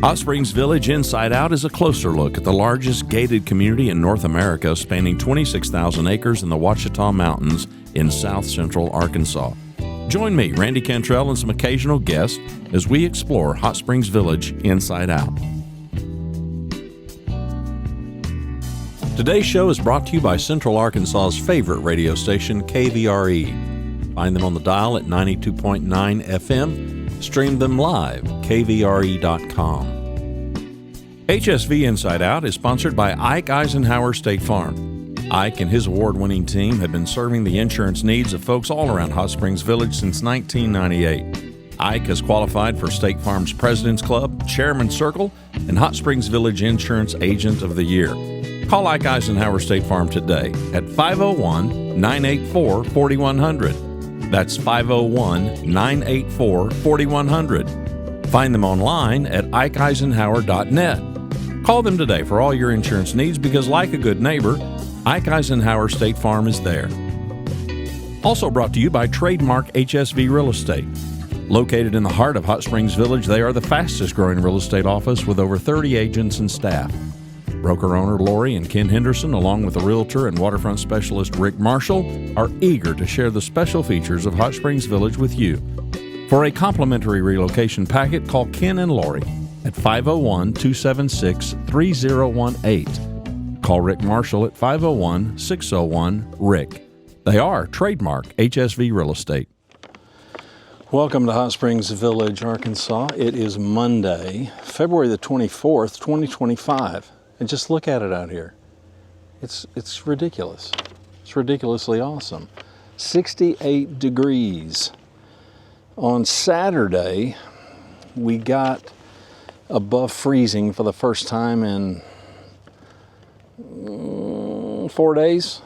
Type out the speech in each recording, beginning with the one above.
Hot Springs Village Inside Out is a closer look at the largest gated community in North America, spanning 26,000 acres in the Ouachita Mountains in south central Arkansas. Join me, Randy Cantrell, and some occasional guests as we explore Hot Springs Village Inside Out. Today's show is brought to you by Central Arkansas's favorite radio station, KVRE. Find them on the dial at 92.9 FM. Stream them live, kvre.com. HSV Inside Out is sponsored by Ike Eisenhower State Farm. Ike and his award-winning team have been serving the insurance needs of folks all around Hot Springs Village since 1998. Ike has qualified for State Farm's President's Club, Chairman's Circle, and Hot Springs Village Insurance Agent of the Year. Call Ike Eisenhower State Farm today at 501-984-4100. That's 501-984-4100. Find them online at ikeeisenhower.net. Call them today for all your insurance needs because, like a good neighbor, Ike Eisenhower State Farm is there. Also brought to you by Trademark HSV Real Estate. Located in the heart of Hot Springs Village, they are the fastest growing real estate office with over 30 agents and staff. Broker-owner Lori and Ken Henderson, along with the realtor and waterfront specialist Rick Marshall, are eager to share the special features of Hot Springs Village with you. For a complimentary relocation packet, call Ken and Lori at 501-276-3018. Call Rick Marshall at 501-601-RICK. They are Trademark HSV Real Estate. Welcome to Hot Springs Village, Arkansas. It is Monday, February the 24th, 2025. And just look at it out here. It's ridiculous. It's ridiculously awesome. 68 degrees. On Saturday, we got above freezing for the first time in 4 days.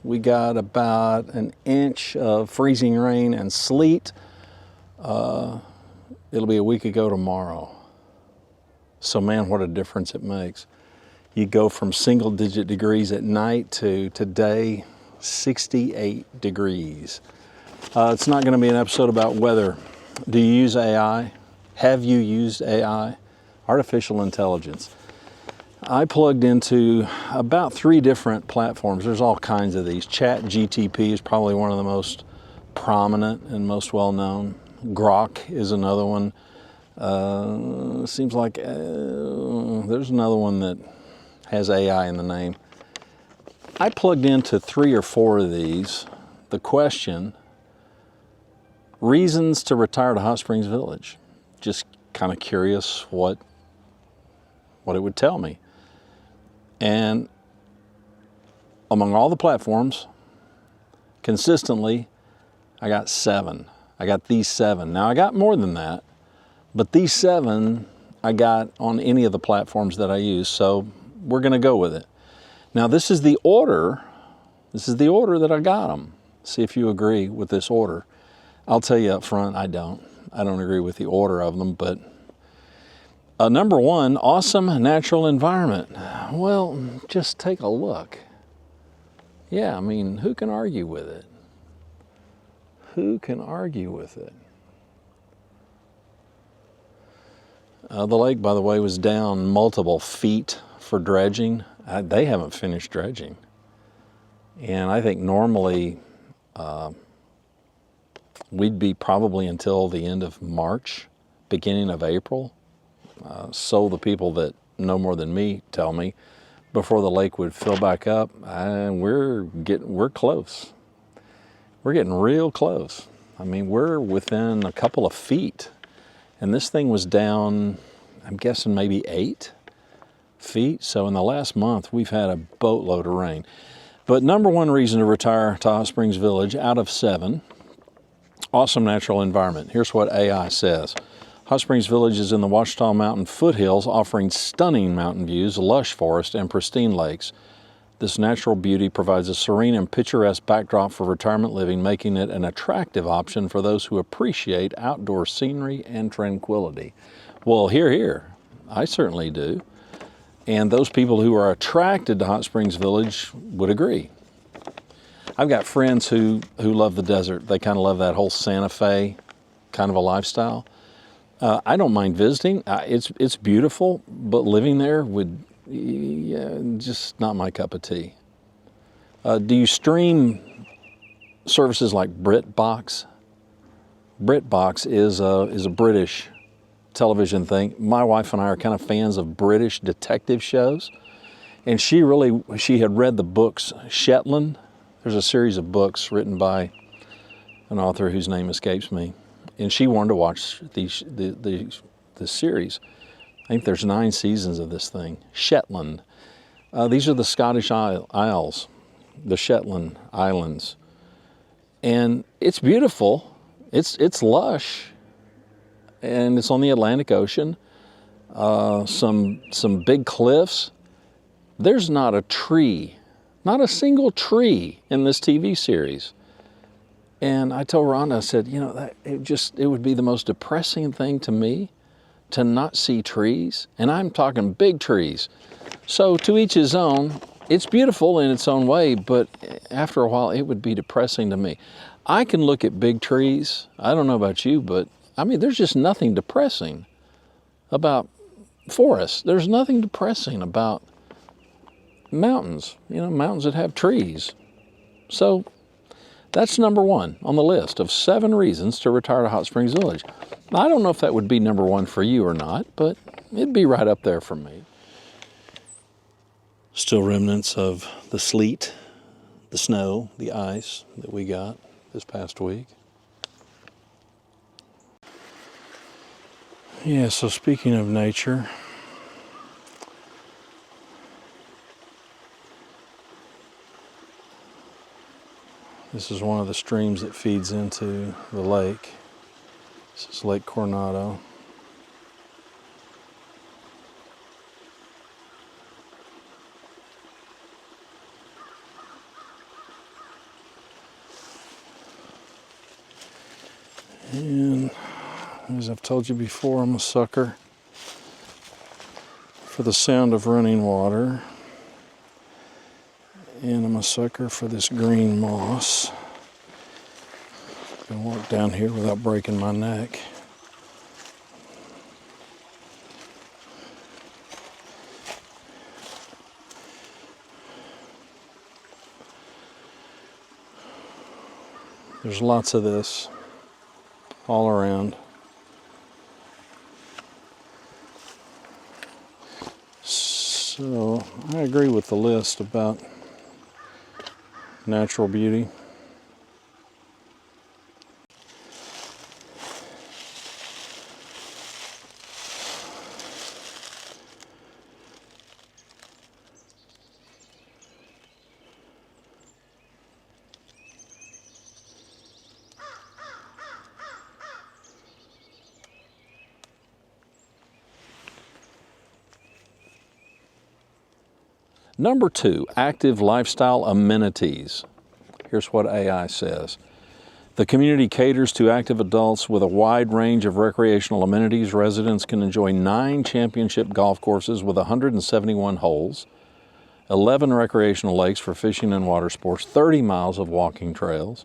We got about an inch of freezing rain and sleet. It'll be a week ago tomorrow. So man, what a difference it makes. You go from single-digit degrees at night to today, 68 degrees. It's not going to be an episode about weather. Do you use AI? Have you used AI? Artificial intelligence. I plugged into about 3 different platforms. There's all kinds of these. ChatGTP is probably one of the most prominent and most well-known. Grok is another one. Seems like there's another one that has AI in the name. I plugged into 3 or 4 of these. The question, reasons to retire to Hot Springs Village. Just kind of curious what it would tell me. And among all the platforms, consistently, I got 7. I got these 7. Now I got more than that, but these 7 I got on any of the platforms that I use, so we're going to go with it. Now this is the order. This is the order that I got them. See if you agree with this order. I'll tell you up front, I don't agree with the order of them, but number 1, awesome natural environment. Well, just take a look. Yeah, I mean, who can argue with it? Who can argue with it? The lake, by the way, was down multiple feet for dredging. They haven't finished dredging. And I think normally we'd be probably until the end of March, beginning of April. So the people that know more than me tell me, before the lake would fill back up, and we're close. We're getting real close. I mean, we're within a couple of feet. And this thing was down, I'm guessing maybe 8 feet. So in the last month, we've had a boatload of rain. But number 1 reason to retire to Hot Springs Village out of 7, awesome natural environment. Here's what AI says. Hot Springs Village is in the Ouachita Mountain foothills, offering stunning mountain views, lush forest, and pristine lakes. This natural beauty provides a serene and picturesque backdrop for retirement living, making it an attractive option for those who appreciate outdoor scenery and tranquility. Well, here, I certainly do. And those people who are attracted to Hot Springs Village would agree. I've got friends who love the desert. They kind of love that whole Santa Fe kind of a lifestyle. I don't mind visiting. It's beautiful, but living there would, just not my cup of tea. Do you stream services like BritBox? BritBox is a British television thing. My wife and I are kind of fans of British detective shows, and she had read the books Shetland. There's a series of books written by an author whose name escapes me, and she wanted to watch the series. I think there's 9 seasons of this thing. Shetland. These are the Scottish Isles, the Shetland Islands, and it's beautiful. It's lush, and it's on the Atlantic Ocean. Some big cliffs. There's not a tree, not a single tree in this TV series. And I told Rhonda, I said, it would be the most depressing thing to me to not see trees, and I'm talking big trees. So to each his own. It's beautiful in its own way, but after a while it would be depressing to me. I can look at big trees. I don't know about you, but there's just nothing depressing about forests. There's nothing depressing about mountains, mountains that have trees. So that's number 1 on the list of 7 reasons to retire to Hot Springs Village. Now, I don't know if that would be number 1 for you or not, but it'd be right up there for me. Still remnants of the sleet, the snow, the ice that we got this past week. Yeah, so speaking of nature, this is one of the streams that feeds into the lake. This is Lake Coronado. And as I've told you before, I'm a sucker for the sound of running water. And I'm a sucker for this green moss. I can walk down here without breaking my neck. There's lots of this all around. So I agree with the list about natural beauty. Number 2, active lifestyle amenities. Here's what AI says. The community caters to active adults with a wide range of recreational amenities. Residents can enjoy 9 championship golf courses with 171 holes, 11 recreational lakes for fishing and water sports, 30 miles of walking trails,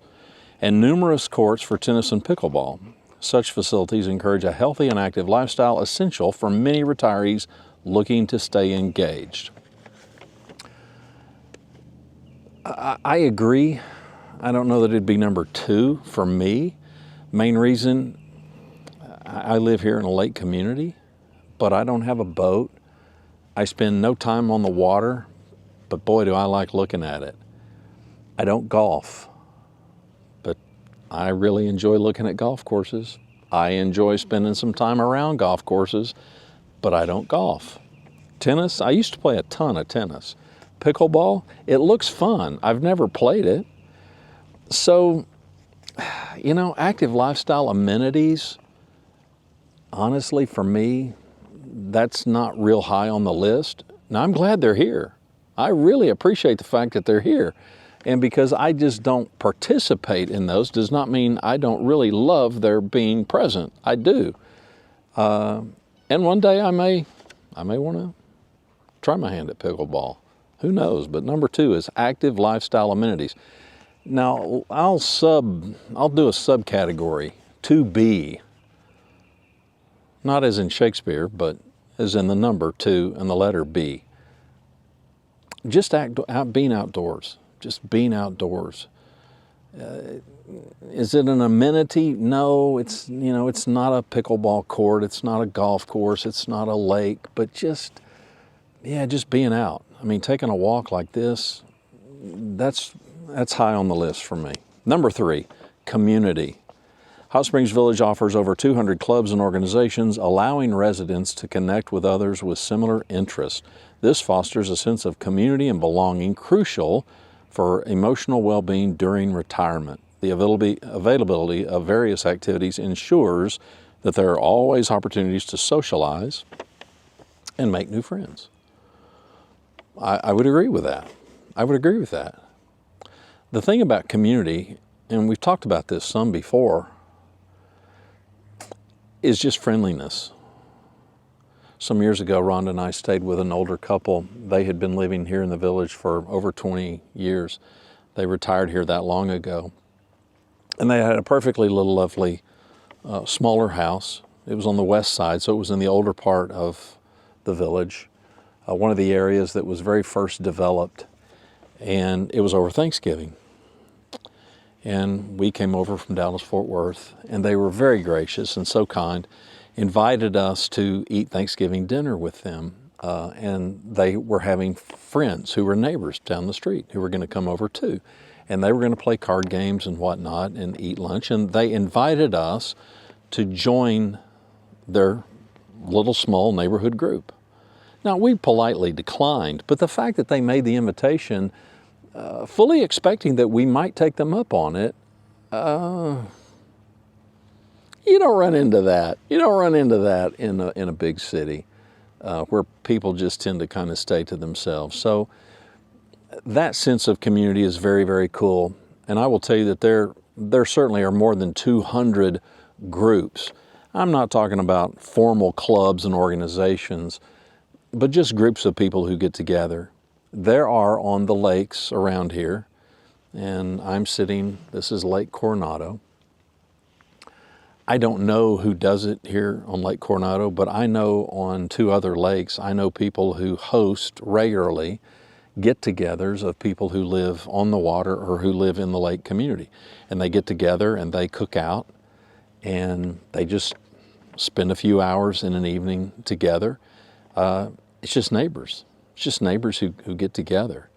and numerous courts for tennis and pickleball. Such facilities encourage a healthy and active lifestyle essential for many retirees looking to stay engaged. I agree. I don't know that it'd be number 2 for me. Main reason, I live here in a lake community, but I don't have a boat. I spend no time on the water, but boy, do I like looking at it. I don't golf, but I really enjoy looking at golf courses. I enjoy spending some time around golf courses, but I don't golf. Tennis, I used to play a ton of tennis. Pickleball, it looks fun. I've never played it. So, active lifestyle amenities, honestly, for me, that's not real high on the list. Now, I'm glad they're here. I really appreciate the fact that they're here. And because I just don't participate in those does not mean I don't really love their being present. I do. And one day I may want to try my hand at pickleball. Who knows? But number 2 is active lifestyle amenities. Now, I'll do a subcategory, 2B. not as in Shakespeare, but as in the number 2 and the letter B. Just being outdoors, just being outdoors. Is it an amenity? No, it's not a pickleball court, it's not a golf course, it's not a lake, but just being out. I mean, taking a walk like this, that's high on the list for me. Number 3, community. Hot Springs Village offers over 200 clubs and organizations, allowing residents to connect with others with similar interests. This fosters a sense of community and belonging, crucial for emotional well-being during retirement. The availability of various activities ensures that there are always opportunities to socialize and make new friends. I would agree with that. I would agree with that. The thing about community, and we've talked about this some before, is just friendliness. Some years ago, Rhonda and I stayed with an older couple. They had been living here in the village for over 20 years. They retired here that long ago. And they had a perfectly little lovely smaller house. It was on the west side, so it was in the older part of the village, one of the areas that was very first developed. And it was over Thanksgiving. And we came over from Dallas-Fort Worth, and they were very gracious and so kind, invited us to eat Thanksgiving dinner with them. And they were having friends who were neighbors down the street who were going to come over too. And they were going to play card games and whatnot and eat lunch. And they invited us to join their little small neighborhood group. Now, we politely declined, but the fact that they made the invitation, fully expecting that we might take them up on it, you don't run into that. You don't run into that in a big city where people just tend to kind of stay to themselves. So that sense of community is very, very cool. And I will tell you that there certainly are more than 200 groups. I'm not talking about formal clubs and organizations, but just groups of people who get together. There are on the lakes around here, and this is Lake Coronado. I don't know who does it here on Lake Coronado, but I know on 2 other lakes, I know people who host regularly get-togethers of people who live on the water or who live in the lake community. And they get together and they cook out, and they just spend a few hours in an evening together. It's just neighbors. It's just neighbors who get together.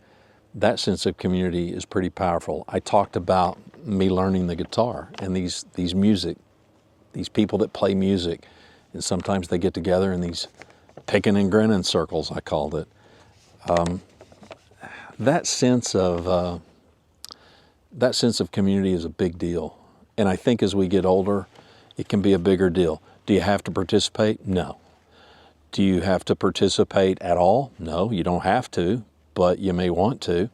That sense of community is pretty powerful. I talked about me learning the guitar and these people that play music, and sometimes they get together in these picking and grinning circles, I called it. That sense of community is a big deal. And I think as we get older, it can be a bigger deal. Do you have to participate? No. Do you have to participate at all? No, you don't have to, but you may want to.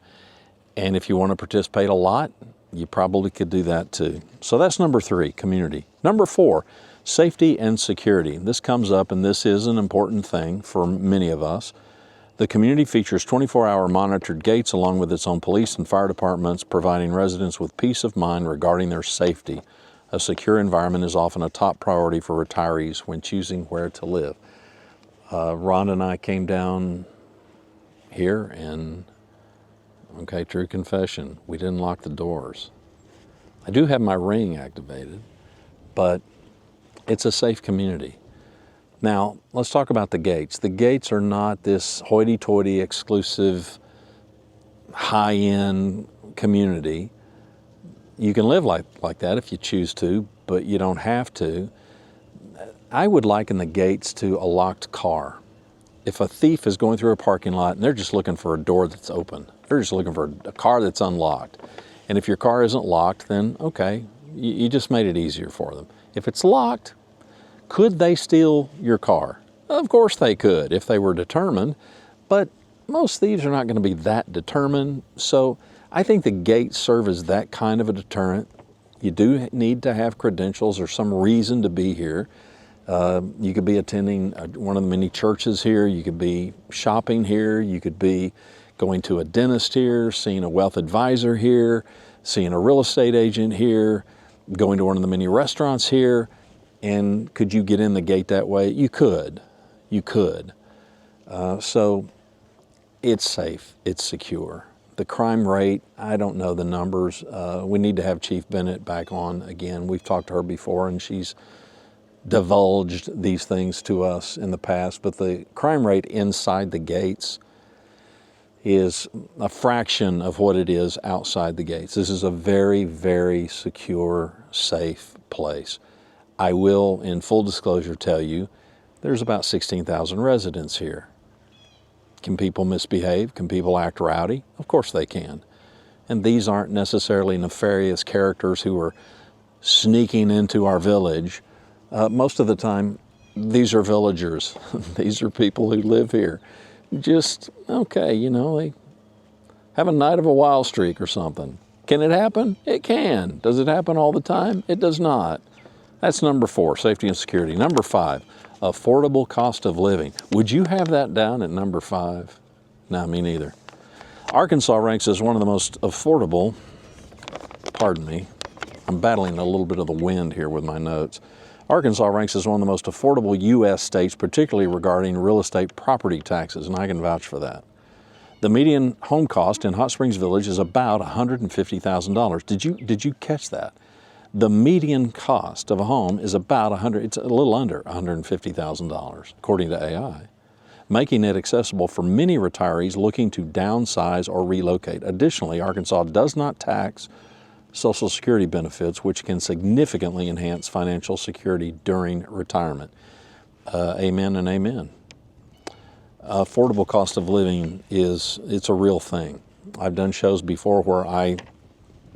And if you want to participate a lot, you probably could do that too. So that's number 3, community. Number 4, safety and security. This comes up, and this is an important thing for many of us. The community features 24-hour monitored gates along with its own police and fire departments, providing residents with peace of mind regarding their safety. A secure environment is often a top priority for retirees when choosing where to live. Rhonda and I came down here, and, okay, true confession, we didn't lock the doors. I do have my ring activated, but it's a safe community. Now, let's talk about the gates. The gates are not this hoity-toity, exclusive, high-end community. You can live like that if you choose to, but you don't have to. I would liken the gates to a locked car. If a thief is going through a parking lot and they're just looking for a door that's open, they're just looking for a car that's unlocked. And if your car isn't locked, then okay, you just made it easier for them. If it's locked, could they steal your car? Of course they could if they were determined, but most thieves are not going to be that determined. So I think the gates serve as that kind of a deterrent. You do need to have credentials or some reason to be here. You could be attending one of the many churches here. You could be shopping here. You could be going to a dentist here, seeing a wealth advisor here, seeing a real estate agent here, going to one of the many restaurants here. And could you get in the gate that way? You could. You could. So it's safe. It's secure. The crime rate, I don't know the numbers. We need to have Chief Bennett back on again. We've talked to her before, and she's divulged these things to us in the past. But the crime rate inside the gates is a fraction of what it is outside the gates. This is a very, very secure, safe place. I will, in full disclosure, tell you, there's about 16,000 residents here. Can people misbehave? Can people act rowdy? Of course they can. And these aren't necessarily nefarious characters who are sneaking into our village. Most of the time, these are villagers. These are people who live here. Just, okay, you know, they have a night of a wild streak or something. Can it happen? It can. Does it happen all the time? It does not. That's number 4, safety and security. Number 5, affordable cost of living. Would you have that down at number 5? No, me neither. Arkansas ranks as one of the most affordable, pardon me, I'm battling a little bit of the wind here with my notes. Arkansas ranks as one of the most affordable U.S. states, particularly regarding real estate property taxes, and I can vouch for that. The median home cost in Hot Springs Village is about $150,000. Did you catch that? The median cost of a home is about it's a little under $150,000, according to AI, making it accessible for many retirees looking to downsize or relocate. Additionally, Arkansas does not tax Social Security benefits, which can significantly enhance financial security during retirement. Amen and amen. Affordable cost of living it's a real thing. I've done shows before where I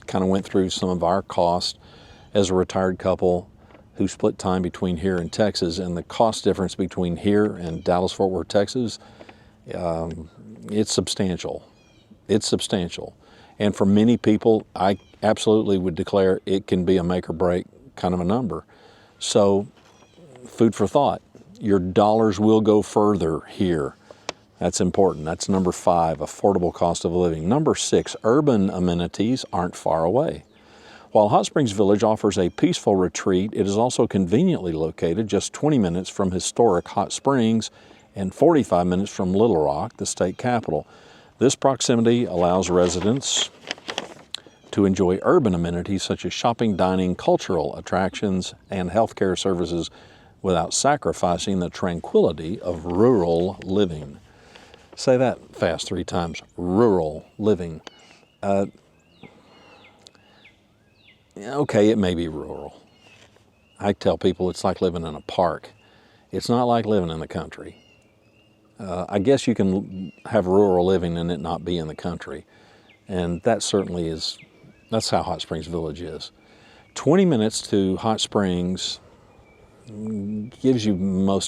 kind of went through some of our costs as a retired couple who split time between here and Texas, and the cost difference between here and Dallas-Fort Worth, Texas, it's substantial. It's substantial. And for many people, I absolutely would declare it can be a make or break kind of a number. So, food for thought. Your dollars will go further here. That's important. That's number 5, affordable cost of living. Number 6, urban amenities aren't far away. While Hot Springs Village offers a peaceful retreat, it is also conveniently located just 20 minutes from historic Hot Springs and 45 minutes from Little Rock, the state capital. This proximity allows residents to enjoy urban amenities such as shopping, dining, cultural attractions, and healthcare services without sacrificing the tranquility of rural living. Say that fast 3 times, rural living. Okay, it may be rural. I tell people it's like living in a park. It's not like living in the country. I guess you can have rural living and it not be in the country. And that certainly that's how Hot Springs Village is. 20 minutes to Hot Springs gives you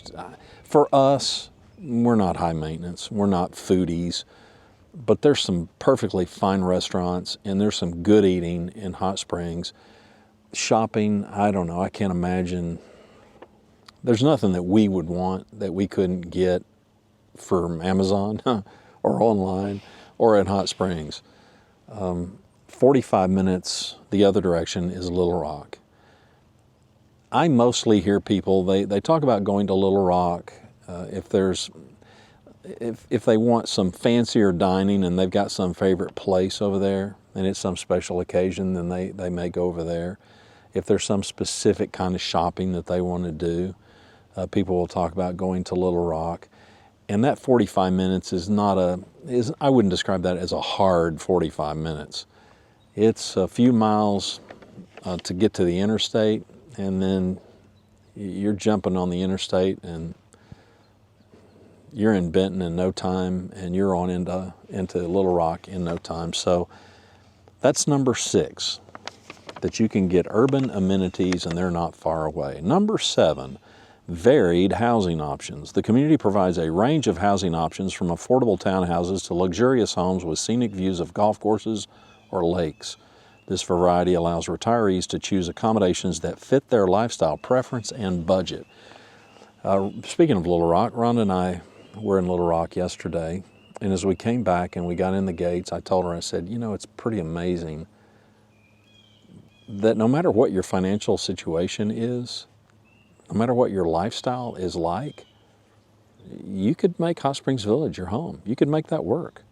for us, we're not high maintenance, we're not foodies, but there's some perfectly fine restaurants and there's some good eating in Hot Springs. Shopping, I don't know, I can't imagine. There's nothing that we would want that we couldn't get from Amazon or online or at Hot Springs. 45 minutes the other direction is Little Rock. I mostly hear people, they talk about going to Little Rock if they want some fancier dining and they've got some favorite place over there and it's some special occasion, then they may go over there. If there's some specific kind of shopping that they want to do, people will talk about going to Little Rock. And that 45 minutes I wouldn't describe that as a hard 45 minutes. It's a few miles to get to the interstate, and then you're jumping on the interstate and you're in Benton in no time, and you're on into Little Rock in no time. So that's number 6, that you can get urban amenities and they're not far away. Number 7, varied housing options. The community provides a range of housing options from affordable townhouses to luxurious homes with scenic views of golf courses or lakes. This variety allows retirees to choose accommodations that fit their lifestyle preference and budget. Speaking of Little Rock, Rhonda and I were in Little Rock yesterday, and as we came back and we got in the gates, I told her, I said, it's pretty amazing that no matter what your financial situation is, no matter what your lifestyle is like, you could make Hot Springs Village your home. You could make that work.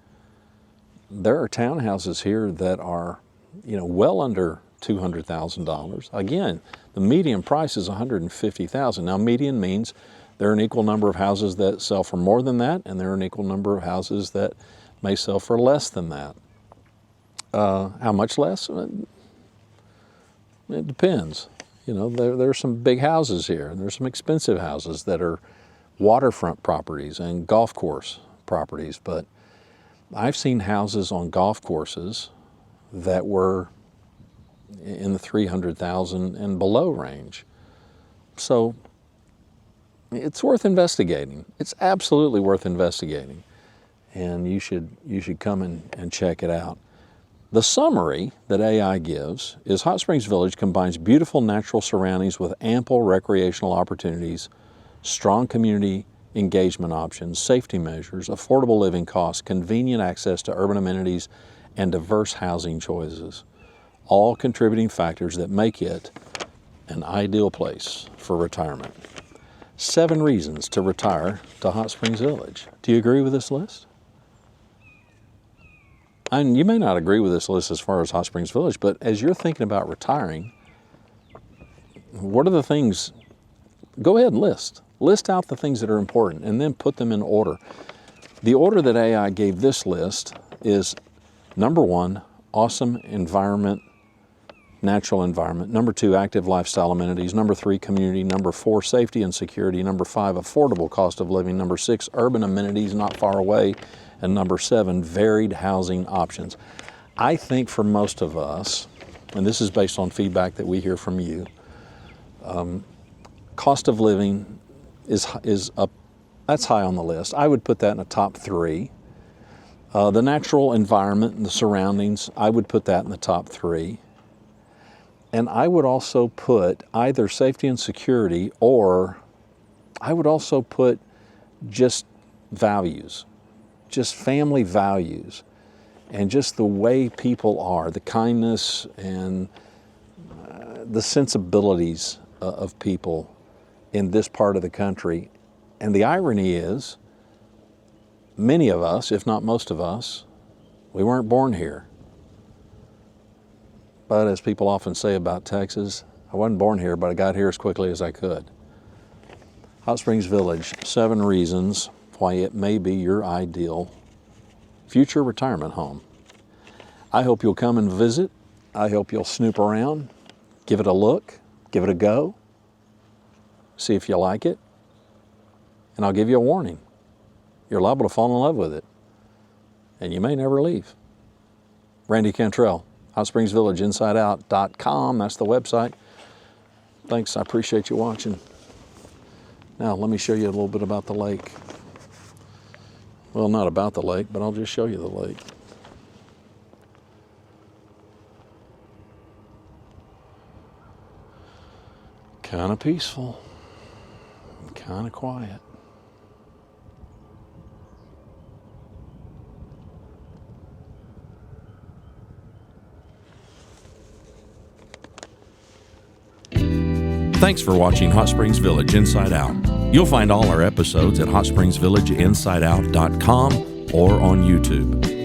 There are townhouses here that are, well under $200,000. Again, the median price is $150,000. Now, median means there are an equal number of houses that sell for more than that, and there are an equal number of houses that may sell for less than that. How much less? It depends. There are some big houses here, and there's some expensive houses that are waterfront properties and golf course properties, but I've seen houses on golf courses that were in the $300,000 and below range. So it's worth investigating. It's absolutely worth investigating, and you should come and check it out. The summary that AI gives is Hot Springs Village combines beautiful natural surroundings with ample recreational opportunities, strong community engagement options, safety measures, affordable living costs, convenient access to urban amenities, and diverse housing choices, all contributing factors that make it an ideal place for retirement. 7 reasons to retire to Hot Springs Village. Do you agree with this list? And you may not agree with this list as far as Hot Springs Village, but as you're thinking about retiring, what are the things? Go ahead and list. List out the things that are important and then put them in order. The order that AI gave this list is number 1, awesome environment, natural environment. Number 2, active lifestyle amenities. Number 3, community. Number 4, safety and security. Number 5, affordable cost of living. Number 6, urban amenities not far away. And number 7, varied housing options. I think for most of us, and this is based on feedback that we hear from you, cost of living is up. That's high on the list. I would put that in the top 3. The natural environment and the surroundings, I would put that in the top 3. And I would also put either safety and security, or I would also put just values, just family values, and just the way people are, the kindness and the sensibilities of people in this part of the country. And the irony is, many of us, if not most of us, we weren't born here. But as people often say about Texas, I wasn't born here, but I got here as quickly as I could. Hot Springs Village, 7 reasons why it may be your ideal future retirement home. I hope you'll come and visit. I hope you'll snoop around, give it a look, give it a go, see if you like it, and I'll give you a warning. You're liable to fall in love with it, and you may never leave. Randy Cantrell, Hot Springs Village, InsideOut.com. That's the website. Thanks, I appreciate you watching. Now, let me show you a little bit about the lake. Well, not about the lake, but I'll just show you the lake. Kind of peaceful, kind of quiet. Thanks for watching Hot Springs Village Inside Out. You'll find all our episodes at hotspringsvillageinsideout.com or on YouTube.